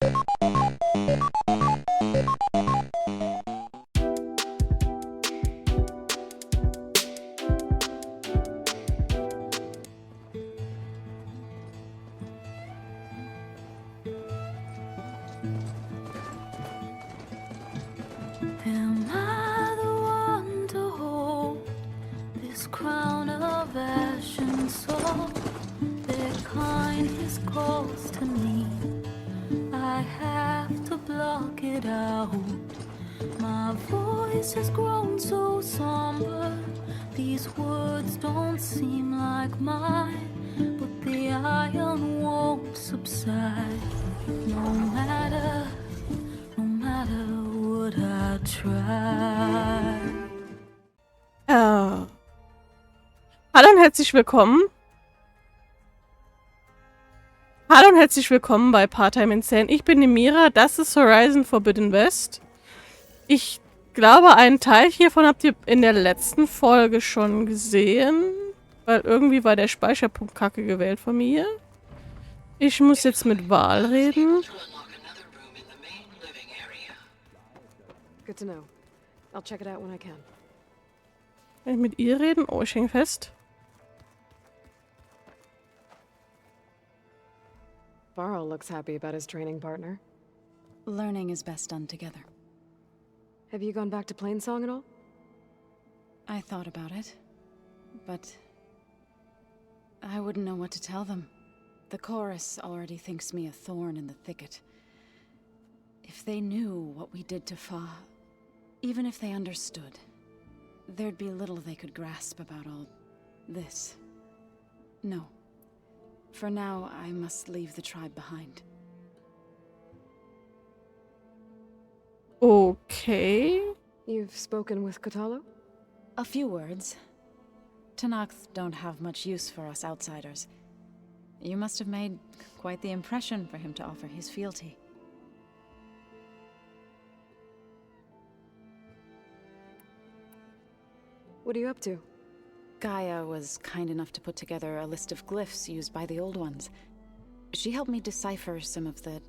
Am I the one to hold this crown of ash and salt? Their kindness calls to me. I have to block it out. My voice has grown so somber. These words don't seem like mine, but the iron won't subside. No matter what I try. Hallo und herzlich willkommen. Hallo und herzlich willkommen bei Part-Time Insane. Ich bin die Mira, das ist Horizon Forbidden West. Ich glaube, einen Teil hiervon habt ihr in der letzten Folge schon gesehen, weil irgendwie war der Speicherpunkt kacke gewählt von mir. Ich muss jetzt mit Val reden. Good to know. I'll check it out when I can. Kann ich mit ihr reden? Oh, ich hänge fest. Varl looks happy about his training partner. Learning is best done together. Have you gone back to Plainsong at all? I thought about it, but I wouldn't know what to tell them. The chorus already thinks me a thorn in the thicket. If they knew what we did to Fa, even if they understood, there'd be little they could grasp about all this. No. For now, I must leave the tribe behind. Okay. You've spoken with Kotalo? A few words. Tanakh don't have much use for us outsiders. You must have made quite the impression for him to offer his fealty. What are you up to? Gaia was kind enough to put together a list of glyphs used by the Old Ones. She helped me decipher some of the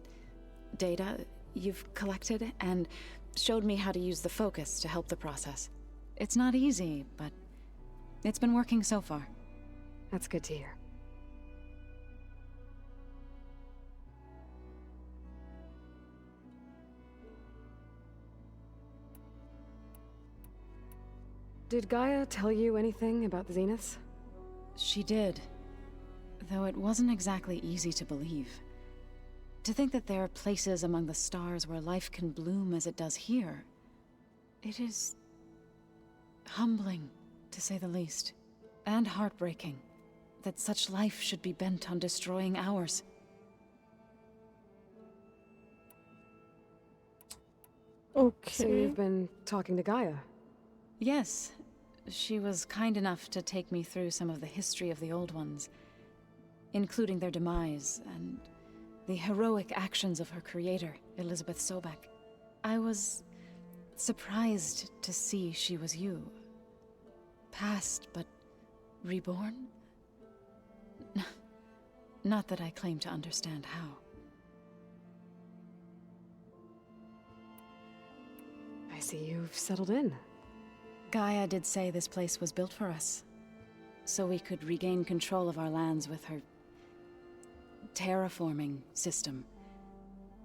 data you've collected, and showed me how to use the focus to help the process. It's not easy, but it's been working so far. That's good to hear. Did Gaia tell you anything about the Zeniths? She did, though it wasn't exactly easy to believe. To think that there are places among the stars where life can bloom as it does here, it is humbling, to say the least, and heartbreaking that such life should be bent on destroying ours. Okay. So you've been talking to Gaia? Yes, she was kind enough to take me through some of the history of the Old Ones, including their demise and the heroic actions of her creator, Elizabeth Sobek. I was surprised to see she was you. Past, but reborn? Not that I claim to understand how. I see you've settled in. Gaia did say this place was built for us, so we could regain control of our lands with her terraforming system.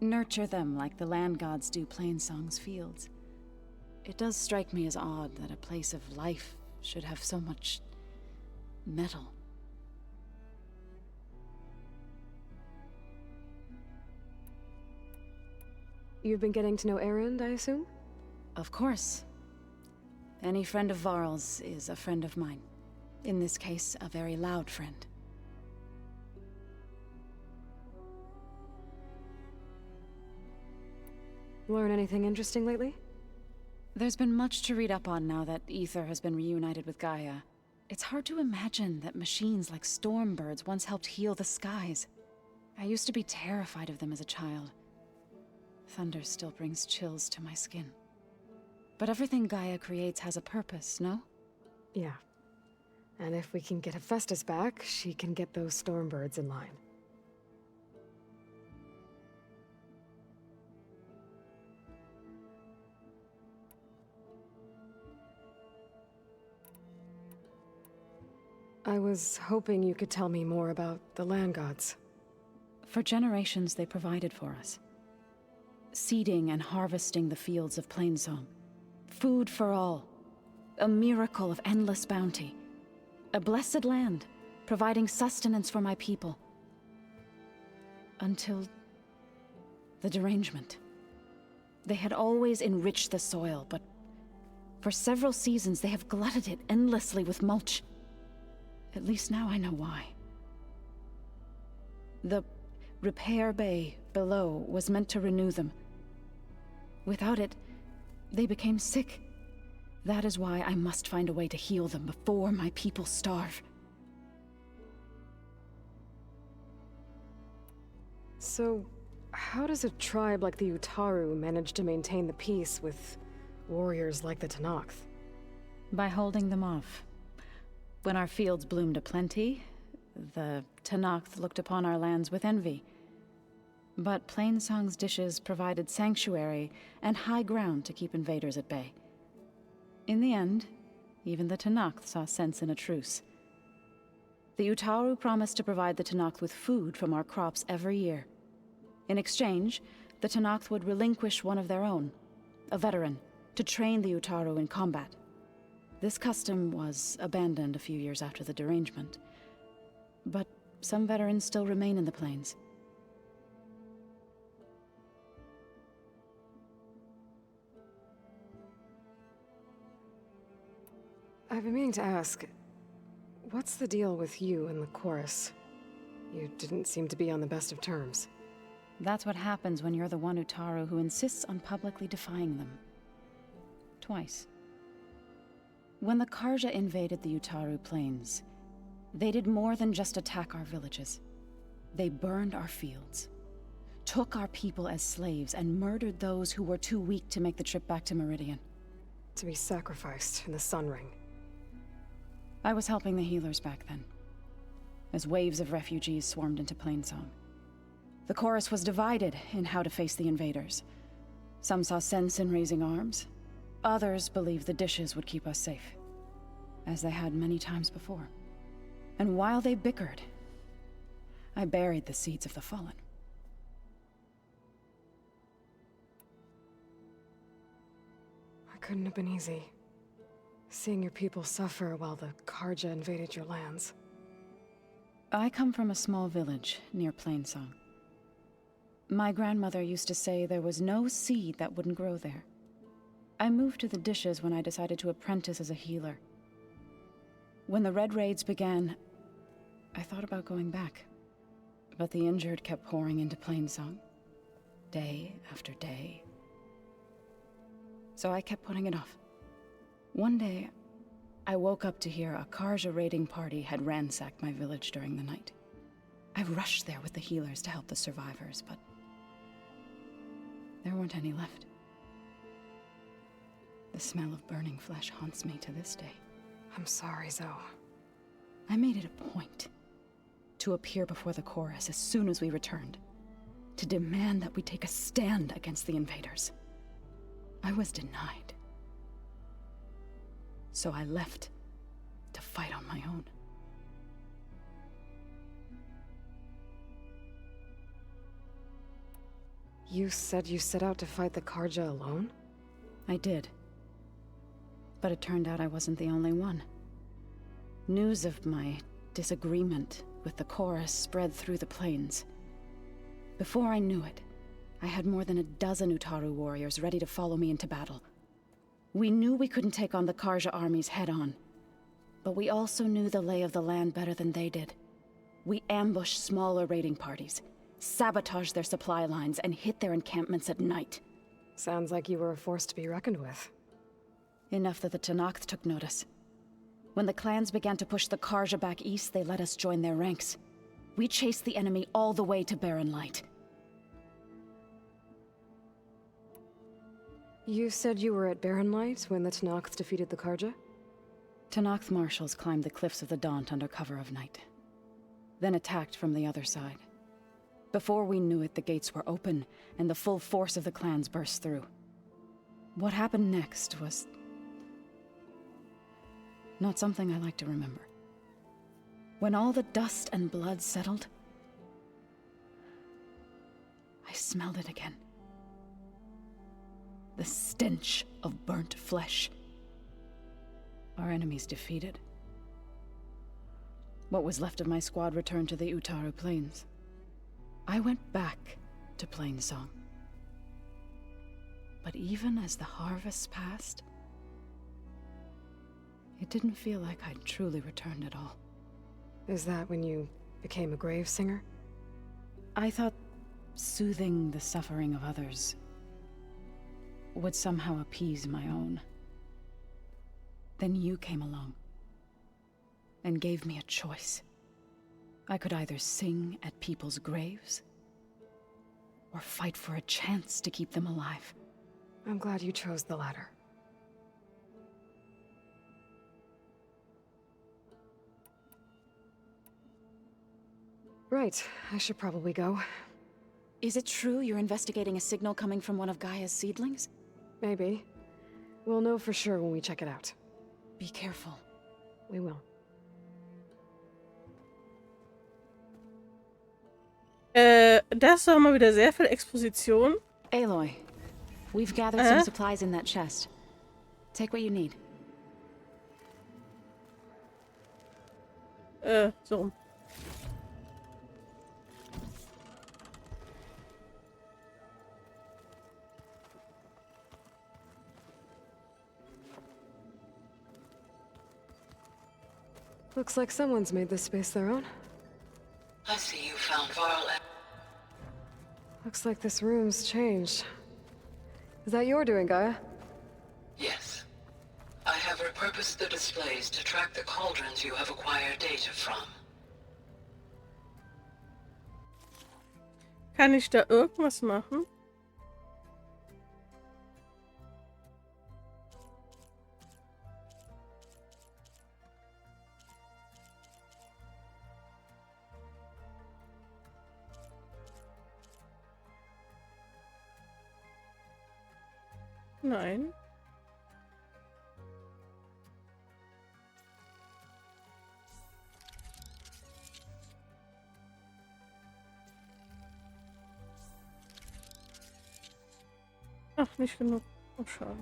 Nurture them like the land gods do Plainsong's fields. It does strike me as odd that a place of life should have so much metal. You've been getting to know Erend, I assume? Of course. Any friend of Varl's is a friend of mine. In this case, a very loud friend. Learn anything interesting lately? There's been much to read up on now that Ether has been reunited with Gaia. It's hard to imagine that machines like Stormbirds once helped heal the skies. I used to be terrified of them as a child. Thunder still brings chills to my skin. But everything Gaia creates has a purpose, no? Yeah. And if we can get Hephaestus back, she can get those Stormbirds in line. I was hoping you could tell me more about the land gods. For generations, they provided for us. Seeding and harvesting the fields of Plainsong. Food for all. A miracle of endless bounty. A blessed land, providing sustenance for my people. Until the derangement. They had always enriched the soil, but for several seasons they have glutted it endlessly with mulch. At least now I know why. The repair bay below was meant to renew them. Without it, they became sick. That is why I must find a way to heal them before my people starve. So, how does a tribe like the Utaru manage to maintain the peace with warriors like the Tenakth? By holding them off. When our fields bloomed aplenty, the Tenakth looked upon our lands with envy. But Plainsong's dishes provided sanctuary and high ground to keep invaders at bay. In the end, even the Tenakth saw sense in a truce. The Utaru promised to provide the Tenakth with food from our crops every year. In exchange, the Tenakth would relinquish one of their own, a veteran, to train the Utaru in combat. This custom was abandoned a few years after the derangement. But some veterans still remain in the plains. I've been meaning to ask, what's the deal with you and the chorus? You didn't seem to be on the best of terms. That's what happens when you're the one Utaru who insists on publicly defying them. Twice. When the Karja invaded the Utaru plains, they did more than just attack our villages. They burned our fields, took our people as slaves, and murdered those who were too weak to make the trip back to Meridian. To be sacrificed in the Sun Ring. I was helping the healers back then, as waves of refugees swarmed into Plainsong. The chorus was divided in how to face the invaders. Some saw sense in raising arms. Others believed the dishes would keep us safe, as they had many times before. And while they bickered, I buried the seeds of the fallen. It couldn't have been easy. Seeing your people suffer while the Karja invaded your lands. I come from a small village near Plainsong. My grandmother used to say there was no seed that wouldn't grow there. I moved to the dishes when I decided to apprentice as a healer. When the Red Raids began, I thought about going back. But the injured kept pouring into Plainsong, day after day. So I kept putting it off. One day, I woke up to hear a Karja raiding party had ransacked my village during the night. I rushed there with the healers to help the survivors, but there weren't any left. The smell of burning flesh haunts me to this day. I'm sorry, Zoe. I made it a point to appear before the chorus as soon as we returned, to demand that we take a stand against the invaders. I was denied. So I left to fight on my own. You said you set out to fight the Karja alone? I did. But it turned out I wasn't the only one. News of my disagreement with the chorus spread through the plains. Before I knew it, I had more than a dozen Utaru warriors ready to follow me into battle. We knew we couldn't take on the Karja armies head-on, but we also knew the lay of the land better than they did. We ambushed smaller raiding parties, sabotaged their supply lines, and hit their encampments at night. Sounds like you were a force to be reckoned with. Enough that the Tenakth took notice. When the clans began to push the Karja back east, they let us join their ranks. We chased the enemy all the way to Barren Light. You said you were at Barren Light when the Tenakth defeated the Karja? Tenakth marshals climbed the cliffs of the Daunt under cover of night, then attacked from the other side. Before we knew it, the gates were open, and the full force of the clans burst through. What happened next was not something I like to remember. When all the dust and blood settled, I smelled it again. The stench of burnt flesh. Our enemies defeated. What was left of my squad returned to the Utaru Plains. I went back to Plainsong. But even as the harvests passed, it didn't feel like I'd truly returned at all. Is that when you became a grave singer? I thought soothing the suffering of others would somehow appease my own. Then you came along and gave me a choice. I could either sing at people's graves or fight for a chance to keep them alive. I'm glad you chose the latter. Right, I should probably go. Is it true you're investigating a signal coming from one of Gaia's seedlings? Maybe. We'll know for sure when we check it out. Be careful. We will. Das war mal wieder sehr viel Exposition. Aloy, we've gathered some supplies in that chest. Take what you need. So. Looks like someone's made this space their own. I see you found viral. Looks like this room's changed. Is that your doing, Gaia? Yes. I have repurposed the displays to track the cauldrons you have acquired data from. Kann ich da irgendwas machen? Nein. Ach, nicht genug. Oh, schade.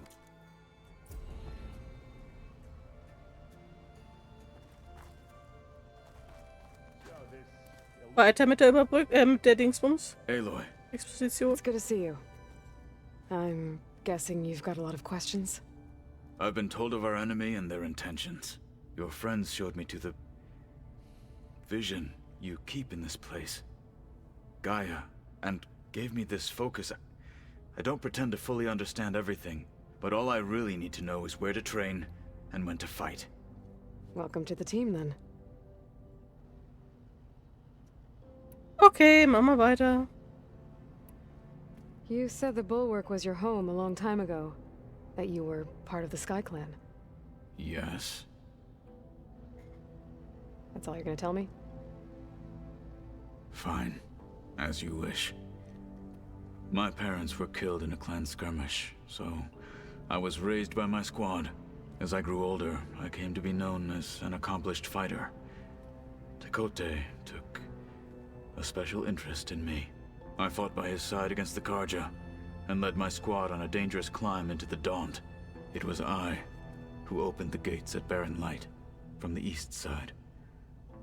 Weiter mit der mit der Dingsbums. Aloy, Exposition. It's good to see you. I'm guessing you've got a lot of questions? I've been told of our enemy and their intentions. Your friends showed me to the vision you keep in this place, Gaia, and gave me this focus. I don't pretend to fully understand everything, but all I really need to know is where to train and when to fight. Welcome to the team, then. Okay, machen wir weiter. You said the Bulwark was your home a long time ago. That you were part of the Sky Clan. Yes. That's all you're gonna tell me? Fine. As you wish. My parents were killed in a clan skirmish, so I was raised by my squad. As I grew older, I came to be known as an accomplished fighter. Tekote took a special interest in me. I fought by his side against the Karja, and led my squad on a dangerous climb into the Daunt. It was I who opened the gates at Barren Light from the east side,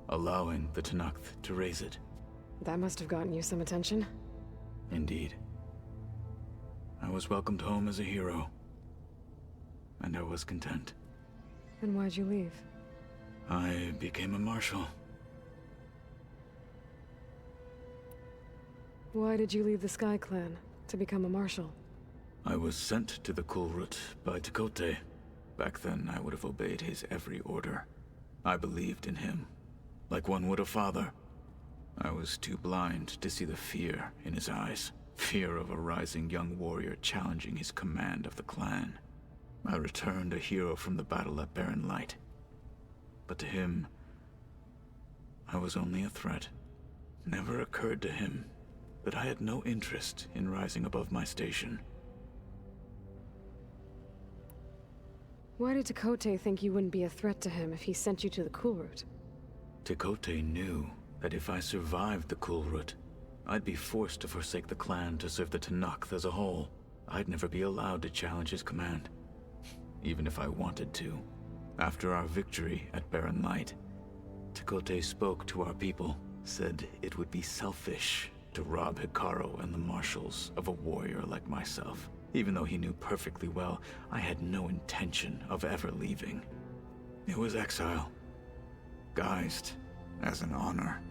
allowing the Tenakth to raise it. That must have gotten you some attention. Indeed. I was welcomed home as a hero, and I was content. Then why'd you leave? I became a marshal. Why did you leave the Sky Clan to become a marshal? I was sent to the Kulrut by Tekote. Back then, I would have obeyed his every order. I believed in him, like one would a father. I was too blind to see the fear in his eyes. Fear of a rising young warrior challenging his command of the clan. I returned a hero from the battle at Barren Light. But to him, I was only a threat. Never occurred to him that I had no interest in rising above my station. Why did Tekote think you wouldn't be a threat to him if he sent you to the Kulrut? Tekote knew that if I survived the Kulrut, I'd be forced to forsake the clan to serve the Tanakh as a whole. I'd never be allowed to challenge his command, even if I wanted to. After our victory at Barren Light, Tekote spoke to our people, said it would be selfish to rob Hikaru and the marshals of a warrior like myself, even though he knew perfectly well I had no intention of ever leaving. It was exile, guised as an honor.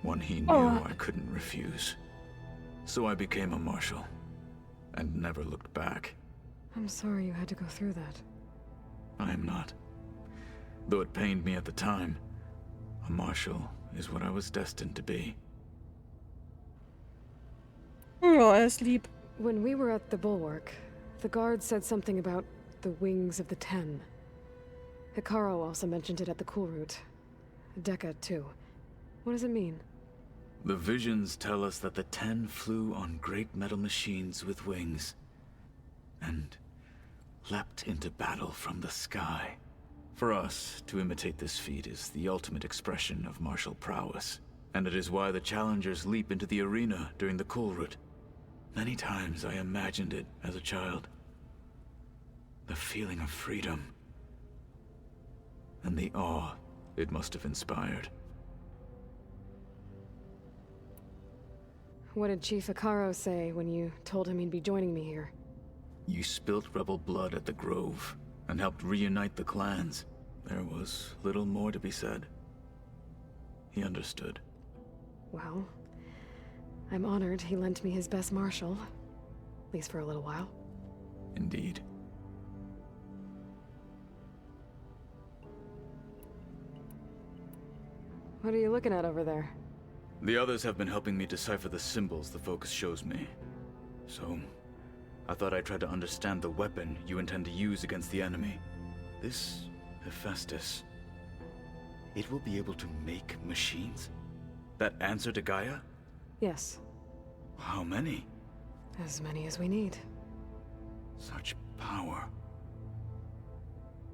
One he knew I couldn't refuse. So I became a marshal, and never looked back. I'm sorry you had to go through that. I am not. Though it pained me at the time, a marshal is what I was destined to be. Oh, er ist lieb. When we were at the bulwark, the guard said something about the wings of the Ten. Hikaru also mentioned it at the Kulrut. Decca, too. What does it mean? The visions tell us that the Ten flew on great metal machines with wings, and leapt into battle from the sky. For us, to imitate this feat is the ultimate expression of martial prowess, and it is why the challengers leap into the arena during the Kulrut. Many times I imagined it as a child. The feeling of freedom, and the awe it must have inspired. What did Chief Hikaru say when you told him he'd be joining me here? You spilt rebel blood at the Grove, and helped reunite the clans. There was little more to be said. He understood. Well, I'm honored he lent me his best marshal. At least for a little while. Indeed. What are you looking at over there? The others have been helping me decipher the symbols the focus shows me. So, I thought I'd try to understand the weapon you intend to use against the enemy. This Hephaestus, it will be able to make machines? That answer to Gaia? Yes, How many? as many as we need. Such power.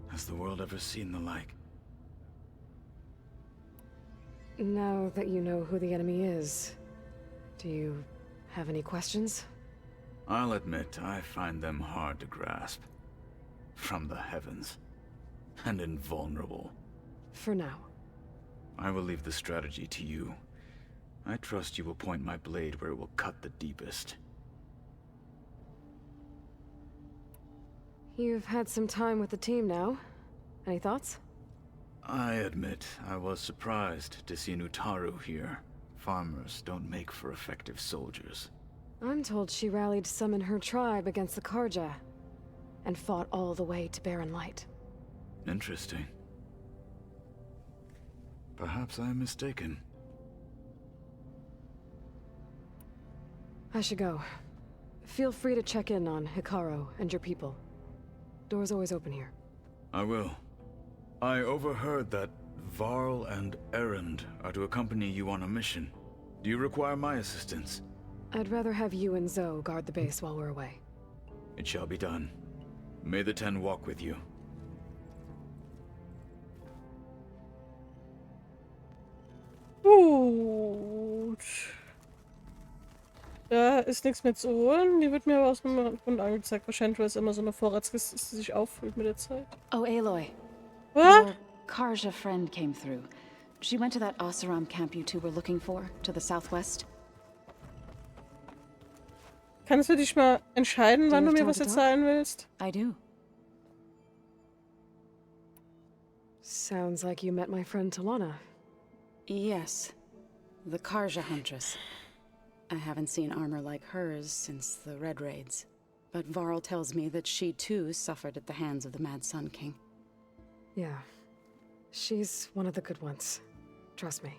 Has the world ever seen the like? Now that you know who the enemy is, do you have any questions? I'll admit, I find them hard to grasp. From the heavens. And invulnerable. For now. I will leave the strategy to you. I trust you will point my blade where it will cut the deepest. You've had some time with the team now. Any thoughts? I admit, I was surprised to see Nutaru here. Farmers don't make for effective soldiers. I'm told she rallied some in her tribe against the Karja, and fought all the way to Barren Light. Interesting. Perhaps I am mistaken. I should go. Feel free to check in on Hikaru and your people. Door's always open here. I will. I overheard that Varl and Erend are to accompany you on a mission. Do you require my assistance? I'd rather have you and Zoe guard the base while we're away. It shall be done. May the Ten walk with you. Gut. Da ist nichts mehr zu holen. Die wird mir aber aus einem Grund angezeigt. Wahrscheinlich, weil es immer so eine Vorratskiste ist, die sich auffüllt mit der Zeit. Oh, Aloy. Was? Your Karja friend came through. She went to that Oseram camp you two were looking for, to the southwest. Kannst du dich mal entscheiden, wann du mir was erzählen willst? I do. Sounds like you met my friend Talana. Yes. The Karja Huntress. I haven't seen armor like hers since the Red Raids. But Varl tells me that she too suffered at the hands of the Mad Sun King. Yeah. She's one of the good ones. Trust me.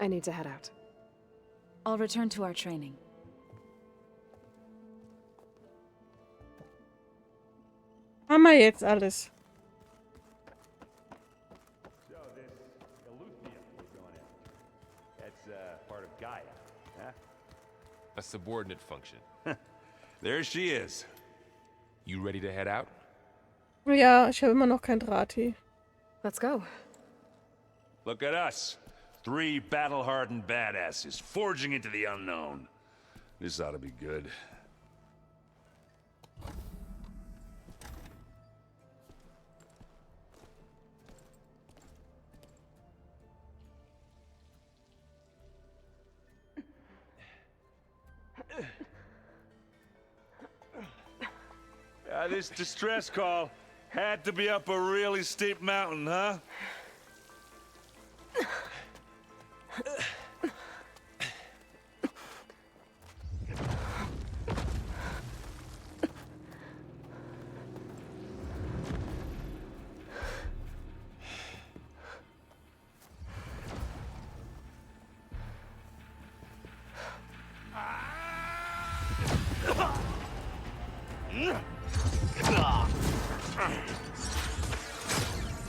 I need to head out. I'll return to our training. Haben wir jetzt alles. So this Eleuthia we're going after, that's part of Gaia, huh? A subordinate function. There she is. You ready to head out? Ja, ich habe immer noch kein Drahti. Let's go. Look at us. 3 battle-hardened badasses forging into the unknown. This ought to be good. This distress call had to be up a really steep mountain, huh?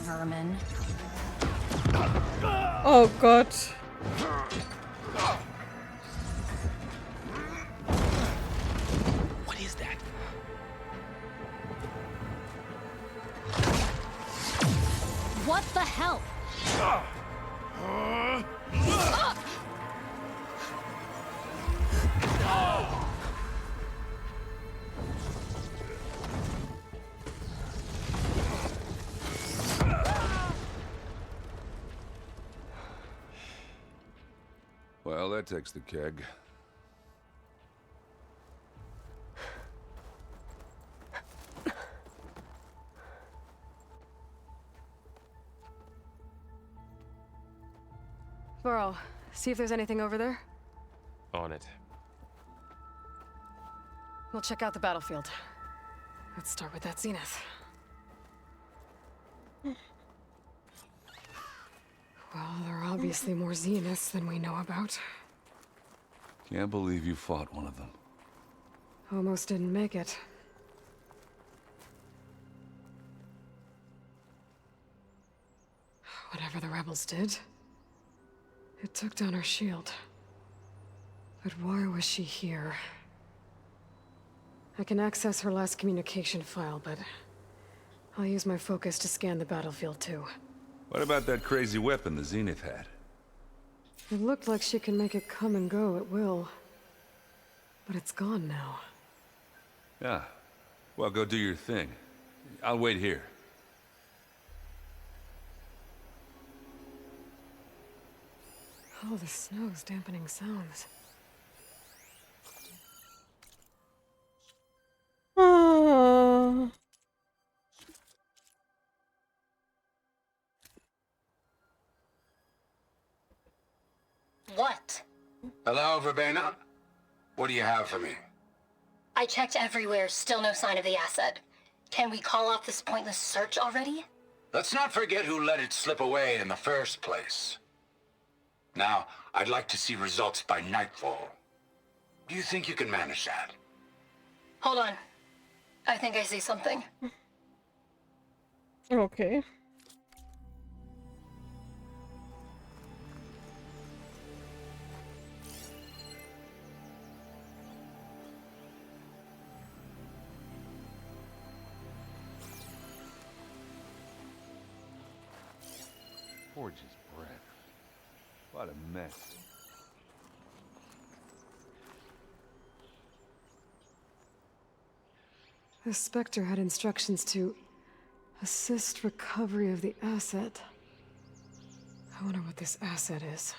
Vermin. Oh Gott. What is that? What the hell? Well, that takes the keg. Burrow, see if there's anything over there. On it. We'll check out the battlefield. Let's start with that zenith. Well, there are obviously more zeniths than we know about. Can't believe you fought one of them. Almost didn't make it. Whatever the rebels did, it took down our shield. But why was she here? I can access her last communication file, but I'll use my focus to scan the battlefield too. What about that crazy weapon the Zenith had? It looked like she can make it come and go at will. But it's gone now. Yeah. Well, go do your thing. I'll wait here. Oh, the snow's dampening sounds. Ah. What? Hello, Verbena? What do you have for me? I checked everywhere, still no sign of the asset. Can we call off this pointless search already? Let's not forget who let it slip away in the first place. Now, I'd like to see results by nightfall. Do you think you can manage that? Hold on. I think I see something. Okay. Forge's breath. What a mess. The Spectre had instructions to assist recovery of the asset. I wonder what this asset is.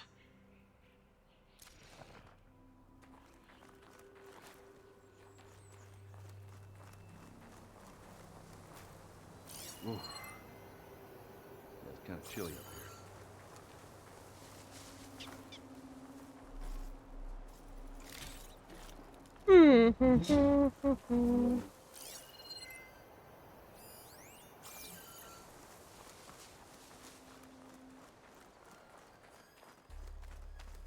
Ooh. It's kind of chilly up here.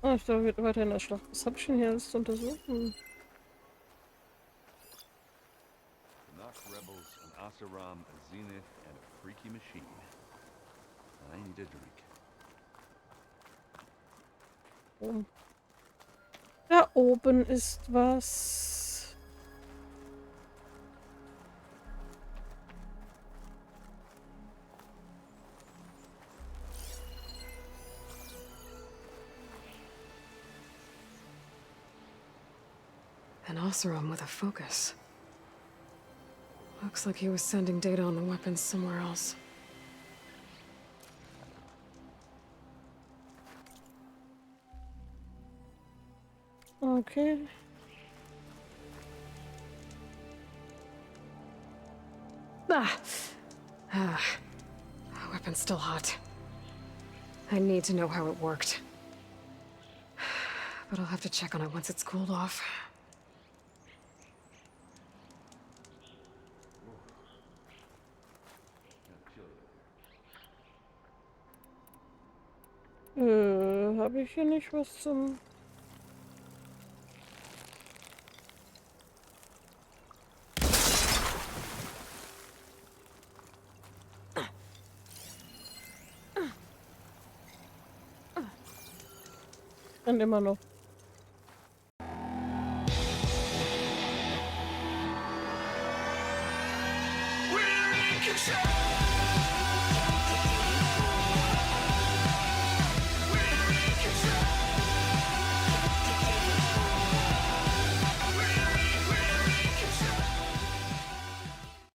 Oh, ich glaube, wir weiter in der Schlacht. Was habe ich denn hier alles zu untersuchen? Knock rebels, an Oseram, a Zenith, and a freaky machine. I need a drink. Oh. Da oben ist was. And Oseram with a focus. Looks like he was sending data on the weapons somewhere else. Okay. Weapon's still hot. I need to know how it worked. But I'll have to check on it once it's cooled off. Habe ich hier nicht was zum... Und immer noch. We're in control.